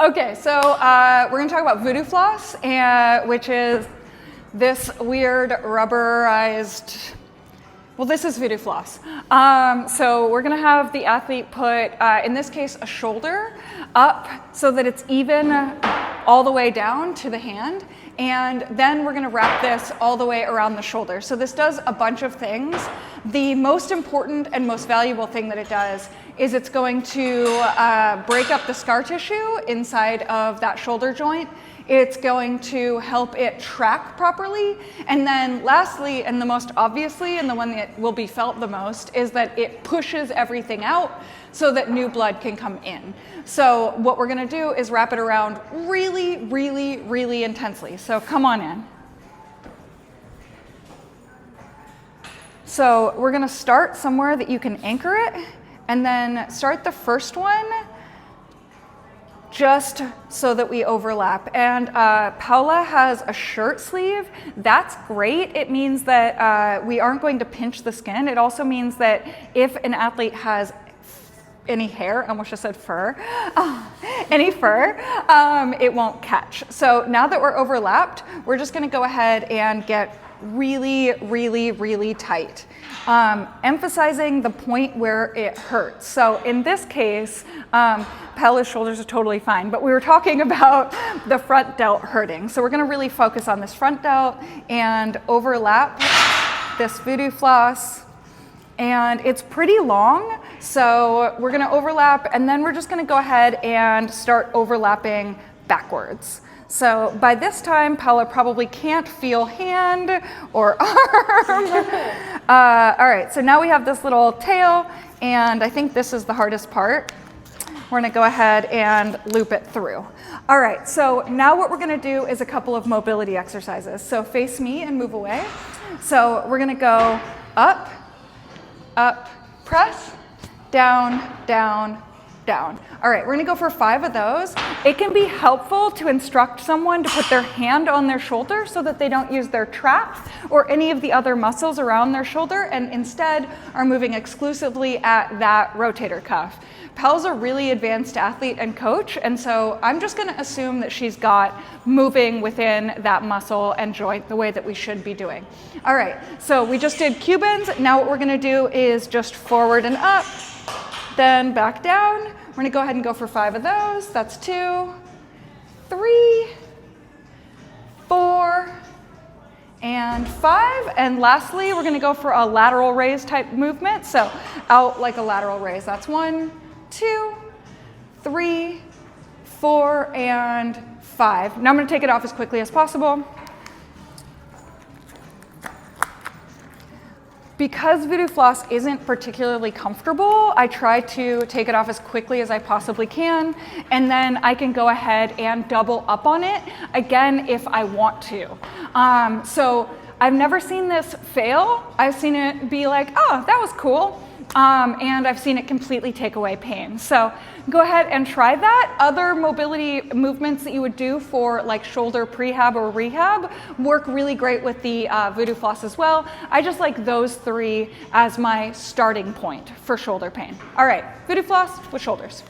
Okay, so we're going to talk about Voodoo floss, which is this weird rubberized, well, this is Voodoo floss. So we're going to have the athlete put, in this case, a shoulder up so that it's even all the way down to the hand. And then we're going to wrap this all the way around the shoulder. So this does a bunch of things. The most important and most valuable thing that it does is it's going to break up the scar tissue inside of that shoulder joint. It's going to help it track properly. And then lastly, and the most obviously, and the one that will be felt the most, is that it pushes everything out so that new blood can come in. So what we're gonna do is wrap it around really, really, really intensely. So come on in. So we're gonna start somewhere that you can anchor it, and then start the first one just so that we overlap. And Paula has a shirt sleeve. That's great. It means that we aren't going to pinch the skin. It also means that if an athlete has any hair, I almost just said fur, any fur, it won't catch. So now that we're overlapped, we're just gonna go ahead and get really, really, really tight, emphasizing the point where it hurts. So in this case, Paula's shoulders are totally fine, but we were talking about the front delt hurting. So we're gonna really focus on this front delt and overlap this Voodoo floss. And it's pretty long, so we're gonna overlap, and then we're just gonna go ahead and start overlapping backwards. So by this time, Paula probably can't feel hand or arm. All right, so now we have this little tail, and I think this is the hardest part. We're gonna go ahead and loop it through. All right, so now what we're gonna do is a couple of mobility exercises. So face me and move away. So we're gonna go up, up, press, down, down, down. All right, we're gonna go for 5 of those. It can be helpful to instruct someone to put their hand on their shoulder so that they don't use their traps or any of the other muscles around their shoulder, and instead are moving exclusively at that rotator cuff. Pel's a really advanced athlete and coach, and so I'm just gonna assume that she's got moving within that muscle and joint the way that we should be doing. All right, so we just did Cubans. Now what we're gonna do is just forward and up, then back down. We're gonna go ahead and go for 5 of those. That's 2, 3, 4, and 5. And lastly, we're gonna go for a lateral raise type movement. So out like a lateral raise. That's 1, 2, 3, 4, and 5. Now I'm gonna take it off as quickly as possible. Because Voodoo floss isn't particularly comfortable, I try to take it off as quickly as I possibly can, and then I can go ahead and double up on it again if I want to. So I've never seen this fail. I've seen it be like, oh, that was cool. And I've seen it completely take away pain. So go ahead and try that. Other mobility movements that you would do for like shoulder prehab or rehab work really great with the Voodoo floss as well. I just like those 3 as my starting point for shoulder pain. All right, Voodoo floss with shoulders.